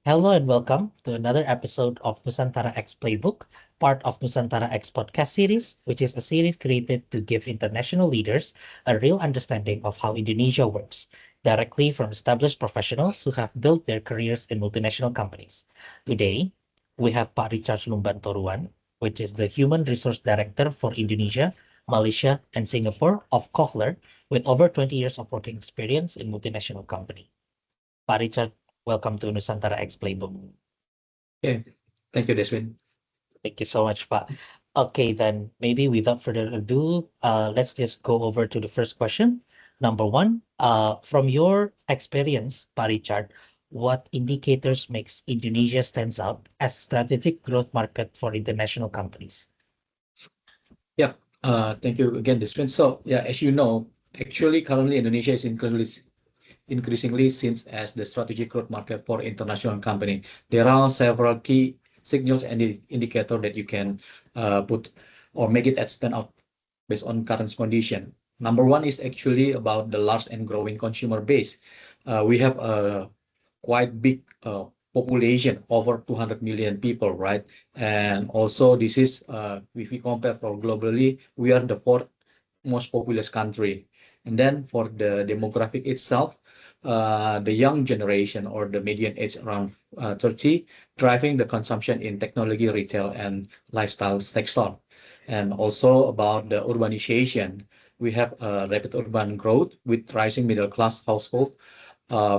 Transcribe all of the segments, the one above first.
Hello and welcome to another episode of NusantaraX Playbook, part of NusantaraX Podcast Series, which is a series created to give international leaders a real understanding of how Indonesia works, directly from established professionals who have built their careers in multinational companies. Today, we have Pak Richard Lumbantoruan, which is the Human Resource Director for Indonesia, Malaysia, and Singapore of Kohler, with over 20 years of working experience in multinational company. Pak Richard, welcome to Nusantara X Playbook. Okay, thank you, Deswin. Thank you so much, Pak. Okay, then maybe without further ado, let's just go over to the first question. Number one, from your experience, Pak Richard, what indicators makes Indonesia stands out as a strategic growth market for international companies? Yeah, thank you again, Deswin. So, yeah, as you know, actually, currently Indonesia is increasingly seen as the strategic growth market for international company. There are several key signals and indicator that you can put or make it stand out based on current condition. Number one is actually about the large and growing consumer base. We have a quite big population, over 200 million people, right? And also this is, if we compare for globally, we are the fourth most populous country. And then for the demographic itself, the young generation or the median age around 30, driving the consumption in technology, retail, and lifestyle sector. And also about the urbanization, we have a rapid urban growth with rising middle class households,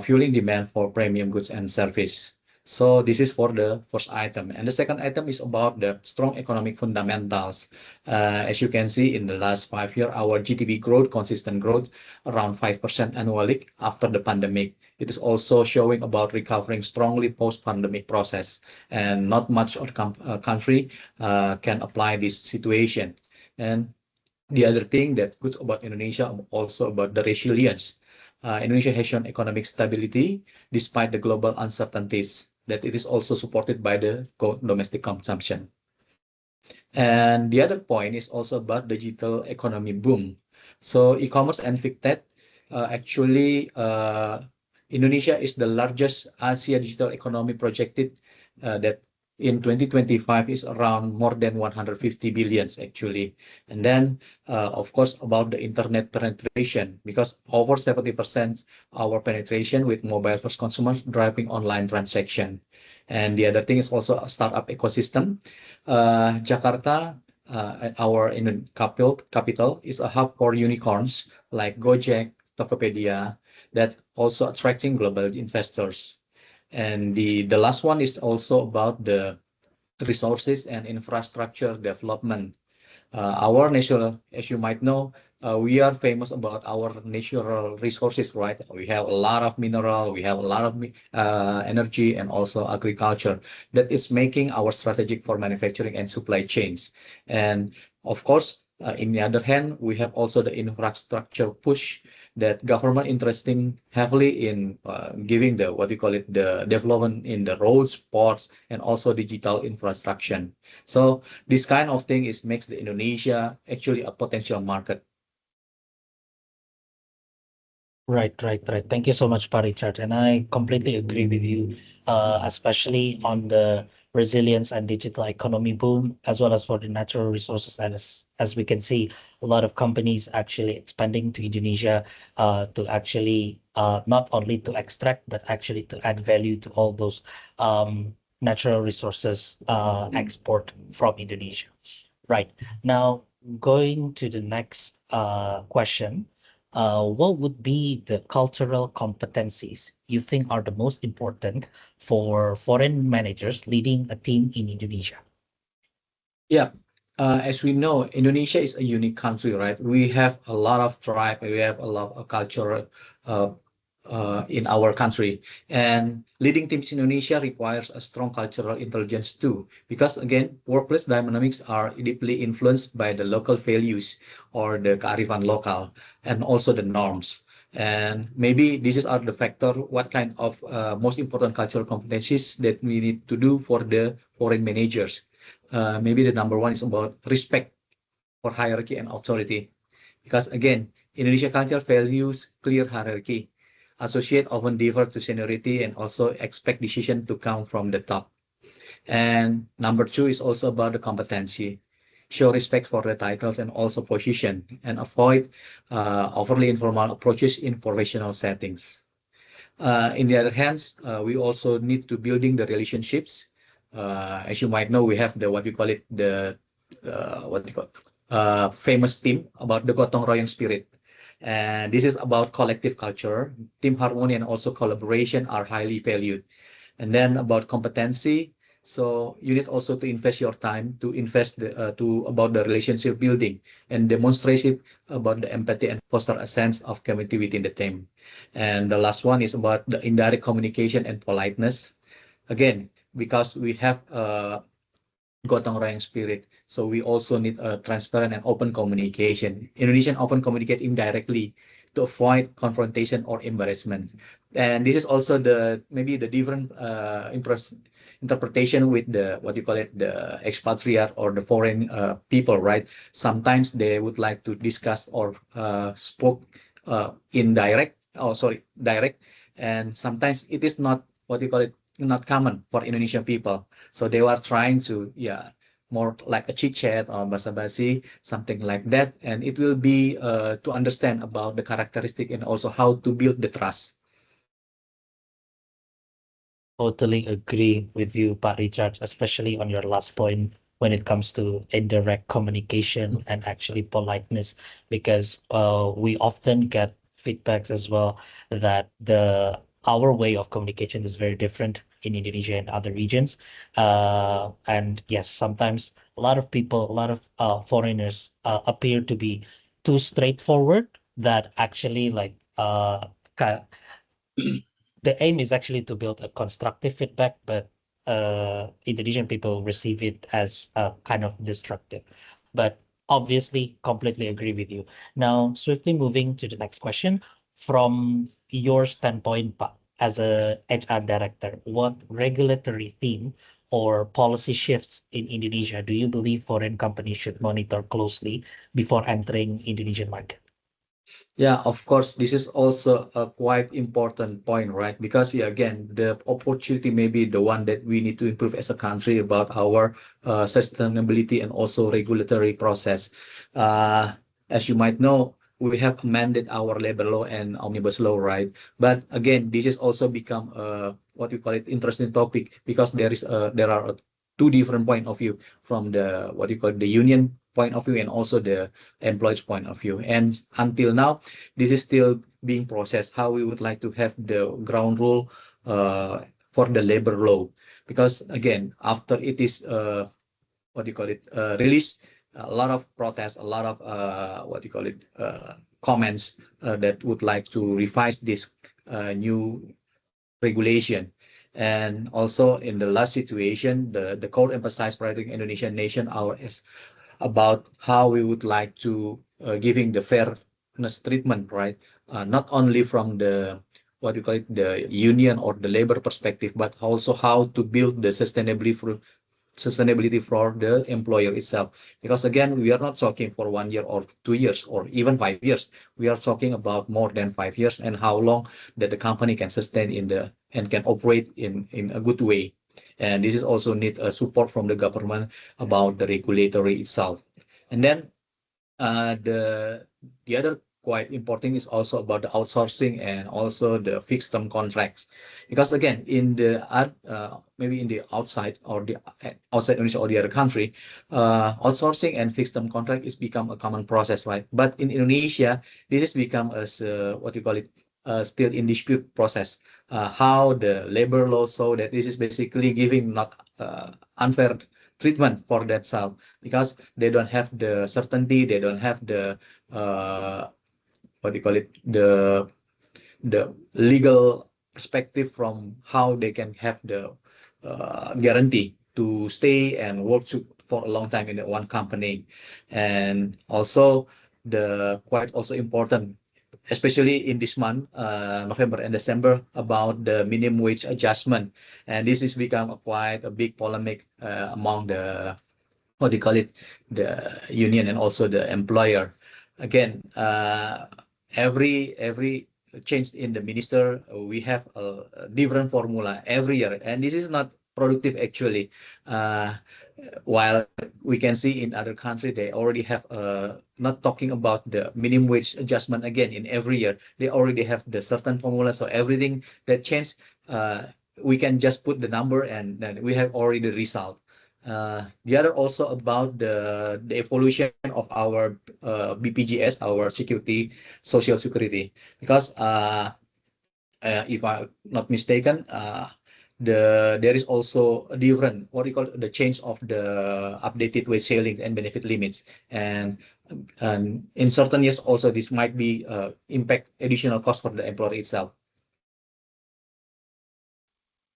fueling demand for premium goods and service. So this is for the first item. And the second item is about the strong economic fundamentals. As you can see in the last 5 years, our GDP growth, consistent growth, around 5% annually after the pandemic. It is also showing about recovering strongly post-pandemic process. And not much of country can apply this situation. And the other thing that good about Indonesia, also about the resilience. Indonesia has shown economic stability despite the global uncertainties, that it is also supported by the domestic consumption. And the other point is also about digital economy boom. So e-commerce and fintech, actually, Indonesia is the largest Asia digital economy projected that in 2025 is around more than 150 billions actually. And then, of course, about the internet penetration, because over 70% our penetration with mobile first consumers driving online transaction. And the other thing is also a startup ecosystem. Jakarta, our capital, is a hub for unicorns like Gojek, Tokopedia, that also attracting global investors. And the last one is also about the resources and infrastructure development. Our national, as you might know, we are famous about our natural resources, right? We have a lot of mineral, we have a lot of energy, and also agriculture that is making our strategic for manufacturing and supply chains. And of course, in the other hand, we have also the infrastructure push that government interesting heavily in giving the what you call it the development in the roads, ports, and also digital infrastructure. So this kind of thing is makes the Indonesia actually a potential market. Right. Thank you so much, Pa Richard. And I completely agree with you, especially on the resilience and digital economy boom, as well as for the natural resources. And as we can see, a lot of companies actually expanding to Indonesia, to actually not only to extract, but actually to add value to all those natural resources export from Indonesia. Right. Now, going to the next question. What would be the cultural competencies you think are the most important for foreign managers leading a team in Indonesia? Yeah. As we know, Indonesia is a unique country, right? We have a lot of tribe, we have a lot of culture uh, in our country. And leading teams in Indonesia requires a strong cultural intelligence too, because again, workplace dynamics are deeply influenced by the local values or the kearifan lokal and also the norms. And maybe this is are the factor, what kind of most important cultural competencies that we need to do for the foreign managers. Maybe the number one is about respect for hierarchy and authority. Because again, Indonesia culture values clear hierarchy. Associate often defer to seniority and also expect decision to come from the top. And number two is also about the competency. Show respect for the titles and also position, and avoid overly informal approaches in professional settings. In the other hand, we also need to building the relationships. As you might know, we have the what we call it the what you call famous theme about the gotong royong spirit, and this is about collective culture, team harmony, and also collaboration are highly valued. And then about competency, so you need also to invest your time to invest to about the relationship building and demonstration about the empathy and foster a sense of community within the team. And the last one is about the indirect communication and politeness. Again, because we have gotong royong spirit, so we also need a transparent and open communication. Indonesian often communicate indirectly to avoid confrontation or embarrassment. And this is also the maybe the different interpretation with the what you call it the expatriate or the foreign people, right? Sometimes they would like to discuss or spoke indirect, oh sorry, direct, and sometimes it is not what you call it not common for Indonesian people. So they were trying to, yeah, more like a chit chat or basa-basi, something like that. And it will be to understand about the characteristic and also how to build the trust. Totally agree with you, Pak Richard, especially on your last point when it comes to indirect communication and actually politeness, because we often get feedbacks as well that the our way of communication is very different in Indonesia and other regions. And yes, sometimes a lot of people, a lot of foreigners appear to be too straightforward that actually like the aim is actually to build a constructive feedback, but Indonesian people receive it as kind of destructive. But obviously, completely agree with you. Now, swiftly moving to the next question. From your standpoint, Pa, as a HR director, what regulatory theme or policy shifts in Indonesia do you believe foreign companies should monitor closely before entering Indonesian market? Yeah, of course, this is also a quite important point, right? Because yeah, again, the opportunity may be the one that we need to improve as a country about our sustainability and also regulatory process. Uh, as you might know, we have amended our labor law and omnibus law, right? But again, this has also become what we call it interesting topic because there are two different point of view from the what you call the union point of view and also the employee's point of view. And until now, this is still being processed how we would like to have the ground rule for the labor law, because again after it is what do you call it released, a lot of protests, a lot of what do you call it comments that would like to revise this new regulation. And also in the last situation, the court emphasized protecting Indonesian nation hours about how we would like to giving the fairness treatment, right? Not only from the what you call it, the union or the labor perspective, but also how to build the sustainability for the employer itself. Because again, we are not talking for 1 year or 2 years or even 5 years. We are talking about more than 5 years and how long that the company can sustain in the and can operate in a good way. And this is also need a support from the government about the regulatory itself. And then the other quite important is also about the outsourcing and also the fixed term contracts, because again in the maybe in the outside or the outside Indonesia or the other country, outsourcing and fixed term contract is become a common process, right? But in Indonesia, this has become as what you call it still in dispute process. How the labor law so that this is basically giving not unfair treatment for themselves because they don't have the certainty, they don't have the what do you call it the legal perspective from how they can have the guarantee to stay and work for a long time in one company. And also the quite also important, especially in this month, November and December, about the minimum wage adjustment. And this has become quite a big polemic among the what do you call it the union and also the employer. Again, every changed in the minister. We have a different formula every year, and this is not productive actually. Uh, while we can see in other country, they already have not talking about the minimum wage adjustment again in every year. They already have the certain formula, so everything that changed, we can just put the number and then we have already the result. The other also about the evolution of our BPJS, our security, social security, because if I'm not mistaken, there is also a different what do you call it, the change of the updated wage ceiling and benefit limits, and in certain years also this might be impact additional cost for the employer itself.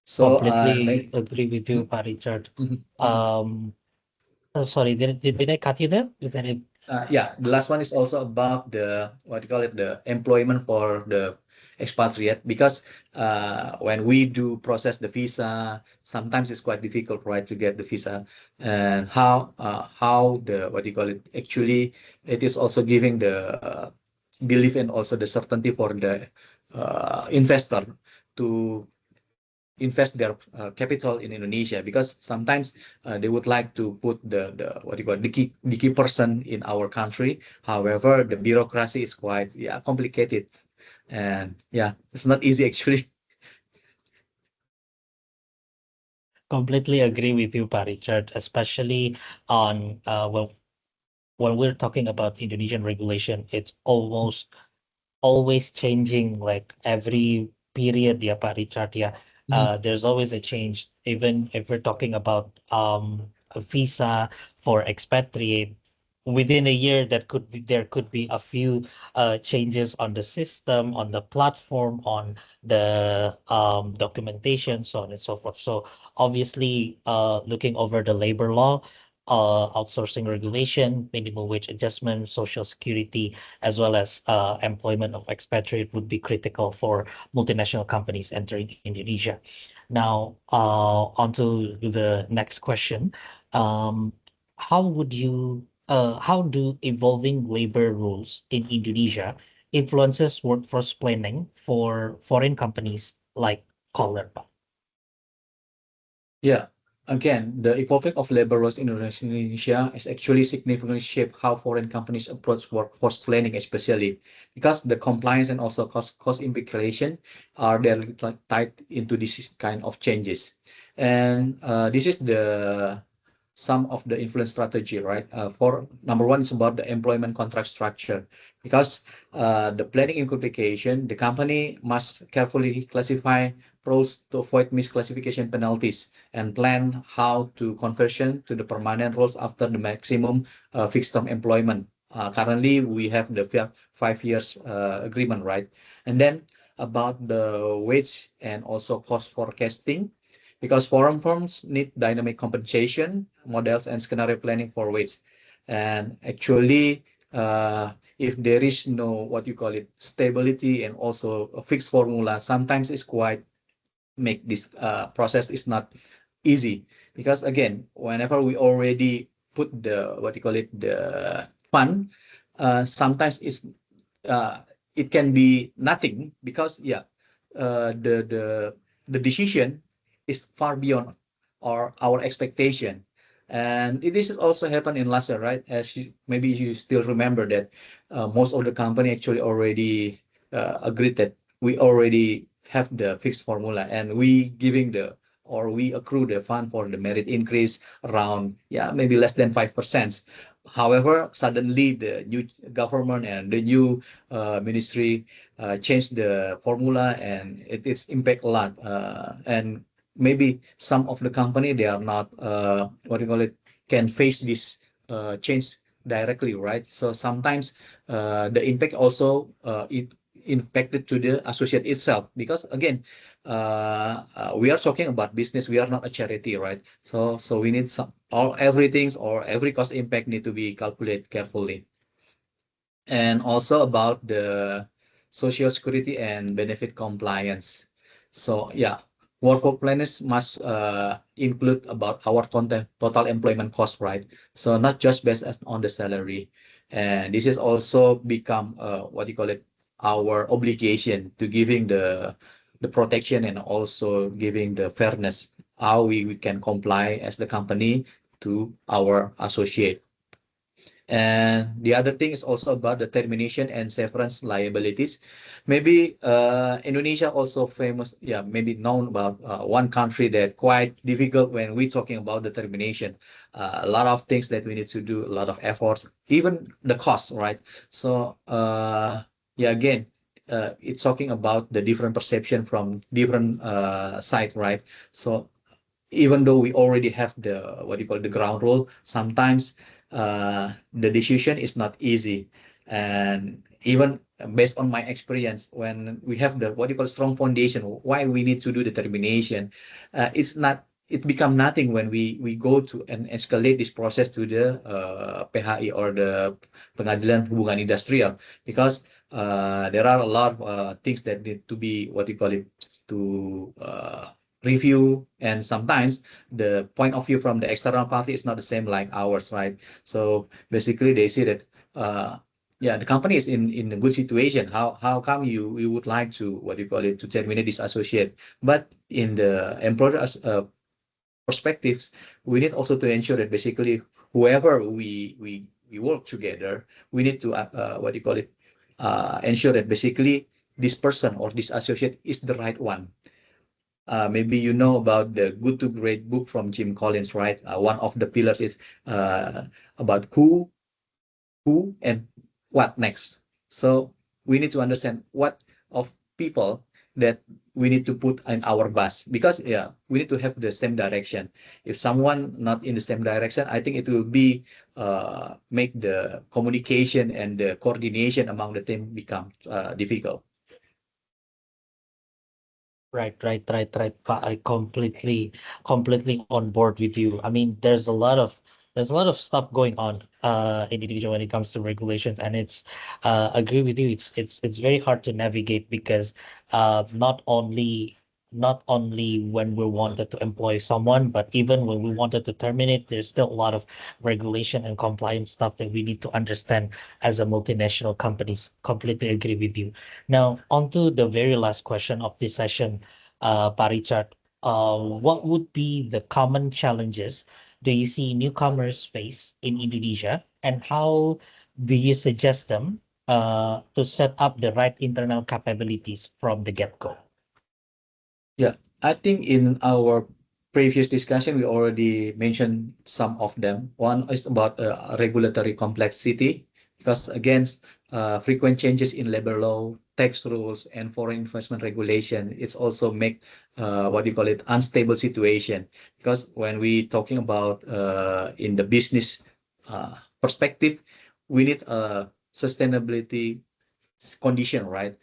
So Completely agree with you, Pak Richard. Mhm. Um, sorry, did I cut you there? Is that it? Yeah, the last one is also about the what do you call it, the employment for the expatriate, because when we do process the visa, sometimes it's quite difficult, right, to get the visa, and how the what do you call it, actually it is also giving the belief and also the certainty for the investor to invest their capital in Indonesia, because sometimes they would like to put the what you call the key person in our country. However, the bureaucracy is quite, yeah, complicated, and yeah, it's not easy actually. Completely agree with you, Pak Richard, especially on when we're talking about Indonesian regulation, it's always changing like every period, yeah, Pak Richard, yeah. Mhm. There's always a change, even if we're talking about a visa for expatriate. Within a year, there could be a few changes on the system, on the platform, on the documentation, so on and so forth. So obviously, looking over the labor law, outsourcing regulation, minimum wage adjustment, social security, as well as employment of expatriate would be critical for multinational companies entering Indonesia. Now, on to the next question. Um, how do evolving labor rules in Indonesia influences workforce planning for foreign companies like Kohler? Yeah. Again, the evolving of labor laws in Indonesia has actually significantly shaped how foreign companies approach workforce planning, especially because the compliance and also cost implication are directly tied into this kind of changes. And this is the some of the influence strategy, right? For number one, it's about the employment contract structure, because the planning implication, the company must carefully classify pros to avoid misclassification penalties and plan how to conversion to the permanent roles after the maximum fixed term employment. Currently, we have the 5 years agreement, right? And then about the wage and also cost forecasting, because foreign firms need dynamic compensation models and scenario planning for wage. And actually, if there is no what you call it stability and also a fixed formula, sometimes it's quite make this process is not easy, because again, whenever we already put the what you call it the fund, sometimes uh, it can be nothing, because yeah, the decision is far beyond our expectation. And this has also happened in last year, right? As maybe you still remember that most of the company actually already agreed that we already have the fixed formula, and we giving the or we accrue the fund for the merit increase around, yeah, maybe less than 5%. However, suddenly the new government and the new ministry changed the formula, and it's impact a lot. And maybe some of the company, they are not what do you call it, can face this change directly, right? So sometimes the impact also it impacted to the associate itself, because again, we are talking about business, we are not a charity, right? So we need some all everything's or every cost impact need to be calculated carefully. And also about the social security and benefit compliance. So yeah, workforce planners must include about our total employment cost, right? So not just based on the salary. And this is also become what you call it, our obligation to giving the protection and also giving the fairness how we can comply as the company to our associate. And the other thing is also about the termination and severance liabilities. Maybe Indonesia also famous, yeah, maybe known about one country that quite difficult when we're talking about the termination. A lot of things that we need to do, a lot of efforts, even the cost, right? So yeah, again, it's talking about the different perception from different side, right? So even though we already have the what you call the ground rule, sometimes the decision is not easy. And even based on my experience, when we have the what you call strong foundation, why we need to do the termination, it's not, it become nothing when we go to and escalate this process to the PHI or the Pengadilan Hubungan Industrial, because there are a lot of things that need to be what you call it to review, and sometimes the point of view from the external party is not the same like ours, right? So basically they say that yeah, the company is in a good situation, how come you would like to what you call it to terminate this associate? But in the employer perspectives, we need also to ensure that basically whoever we work together, we need to what you call it ensure that basically this person or this associate is the right one. Maybe you know about the Good to Great book from Jim Collins, right? One of the pillars is about who, and what next. So we need to understand what of people that we need to put in our bus, because yeah, we need to have the same direction. If someone not in the same direction, I think it will be make the communication and the coordination among the team become difficult. Right. I completely on board with you. I mean, there's a lot of stuff going on in Indonesia when it comes to regulations, and it's agree with you. It's very hard to navigate because not only when we wanted to employ someone, but even when we wanted to terminate, there's still a lot of regulation and compliance stuff that we need to understand as a multinational companies. Completely agree with you. Now, on to the very last question of this session, Pak Richard. What would be the common challenges do you see newcomers face in Indonesia, and how do you suggest them to set up the right internal capabilities from the get-go? Yeah, I think in our previous discussion, we already mentioned some of them. One is about regulatory complexity, because again, frequent changes in labor law, tax rules, and foreign investment regulation, it's also make what you call it unstable situation. Because when we talking about in the business perspective, we need a sustainability condition, right?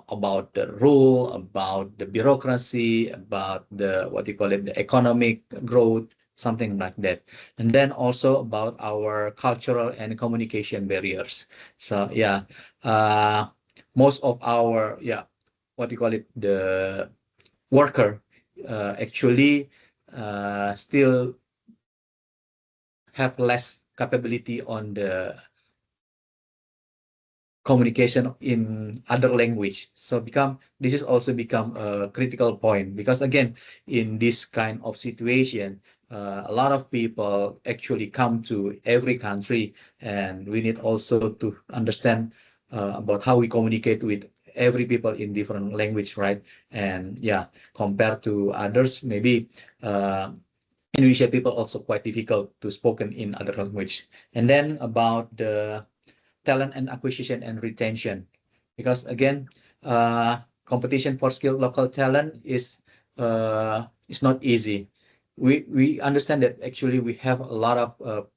About the rule, about the bureaucracy, about the what you call it, the economic growth, something like that. And then also about our cultural and communication barriers. So yeah, uh, most of our what you call it, the worker actually still have less capability on the communication in other language. So become this is also become a critical point, because again, in this kind of situation, a lot of people actually come to every country, and we need also to understand about how we communicate with every people in different language, right? And yeah, compared to others, maybe Indonesia people also quite difficult to spoken in other language. And then about the talent and acquisition and retention, because again, competition for skilled local talent is not easy. We understand that actually we have a lot of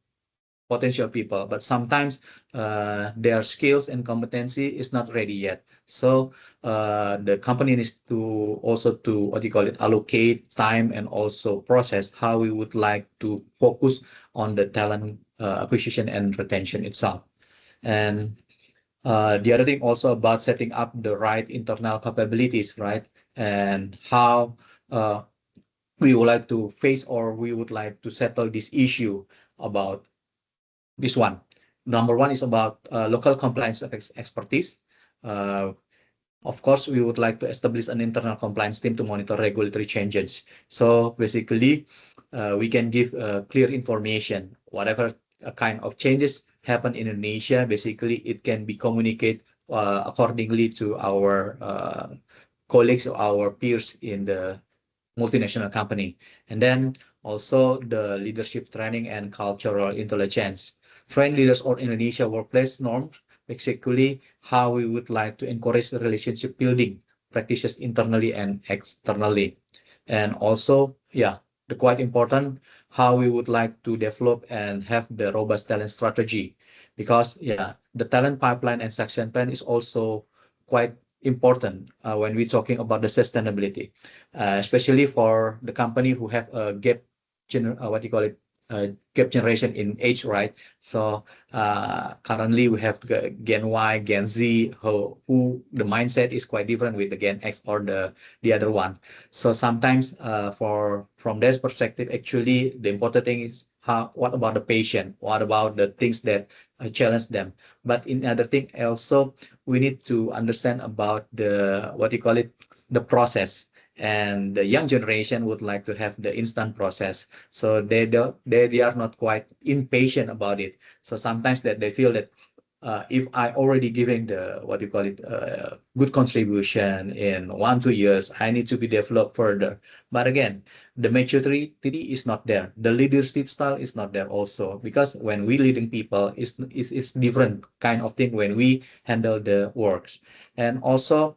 potential people, but sometimes their skills and competency is not ready yet. So the company needs to also to what you call it allocate time and also process how we would like to focus on the talent acquisition and retention itself. And the other thing also about setting up the right internal capabilities, right? And how we would like to face or we would like to settle this issue about this one. Number one is about local compliance expertise. Uh, of course, we would like to establish an internal compliance team to monitor regulatory changes. So basically, we can give clear information. Whatever kind of changes happen in Indonesia, basically it can be communicated accordingly to our colleagues or our peers in the multinational company. And then also the leadership training and cultural intelligence. Train leaders on Indonesia workplace norms, basically how we would like to encourage the relationship building practices internally and externally. And also, yeah, the quite important how we would like to develop and have the robust talent strategy. Because yeah, the talent pipeline and succession plan is also quite important when we're talking about the sustainability, especially for the company who have a what you call it, gap generation in age, right? So currently we have Gen Y, Gen Z, who the mindset is quite different with the Gen X or the other one. So sometimes for from this perspective, actually the important thing is how what about the patient? What about the things that challenge them? But in other thing also we need to understand about the what you call it, the process. And the young generation would like to have the instant process, so they are not quite impatient about it. So sometimes that they feel that if I already giving the what you call it, good contribution in 1 2 years, I need to be developed further. But again, the maturity is not there, the leadership style is not there also, because when we leading people is different kind of thing when we handle the works. And also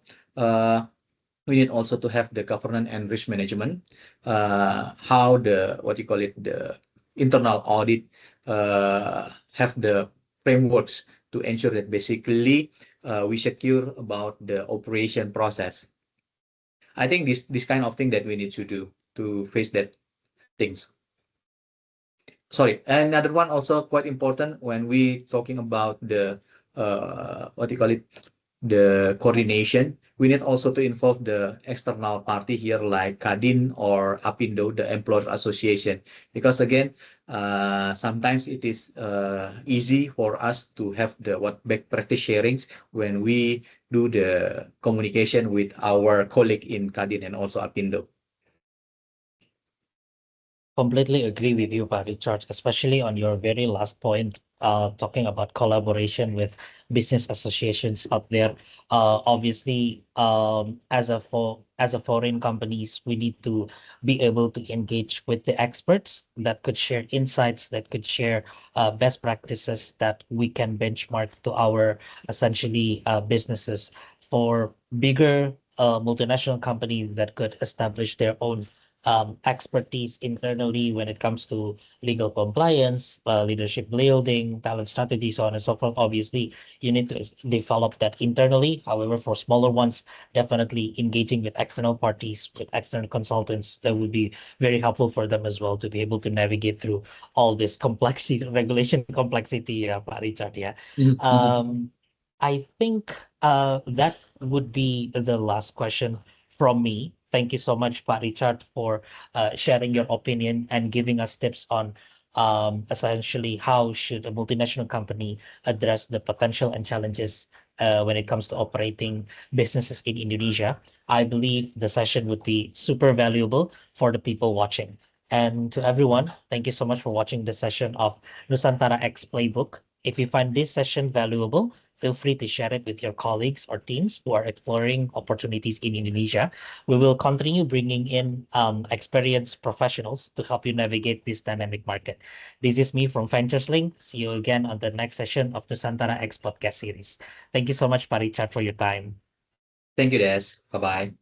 we need also to have the governance and risk management, how the what you call it, the internal audit have the frameworks to ensure that basically we secure about the operation process. I think this kind of thing that we need to do to face that things. Sorry, another one also quite important when we talking about the what you call it, the coordination. We need also to involve the external party here, like Kadin or Apindo, the employer association, because again, sometimes it is easy for us to have the what back practice sharings when we do the communication with our colleague in Kadin and also Apindo. Completely agree with you, Pak Richard, especially on your very last point, talking about collaboration with business associations out there. Obviously, as a foreign companies, we need to be able to engage with the experts that could share insights, that could share best practices that we can benchmark to our essentially businesses. For bigger multinational companies that could establish their own expertise internally when it comes to legal compliance, leadership building, talent strategy, so on and so forth. Obviously, you need to develop that internally. However, for smaller ones, definitely engaging with external parties, with external consultants, that would be very helpful for them as well to be able to navigate through all this complexity, regulation complexity, Pak Richard. Yeah. Mhm, mhm. Um, I think that would be the last question from me. Thank you so much, Pak Richard, for sharing your opinion and giving us tips on essentially how should a multinational company address the potential and challenges when it comes to operating businesses in Indonesia. I believe the session would be super valuable for the people watching. And to everyone, thank you so much for watching the session of Nusantara X Playbook. If you find this session valuable, feel free to share it with your colleagues or teams who are exploring opportunities in Indonesia. We will continue bringing in experienced professionals to help you navigate this dynamic market. This is me from VenturesLink. See you again on the next session of the Nusantara X Podcast Series. Thank you so much, Pak Richard, for your time. Thank you, Des. Bye bye.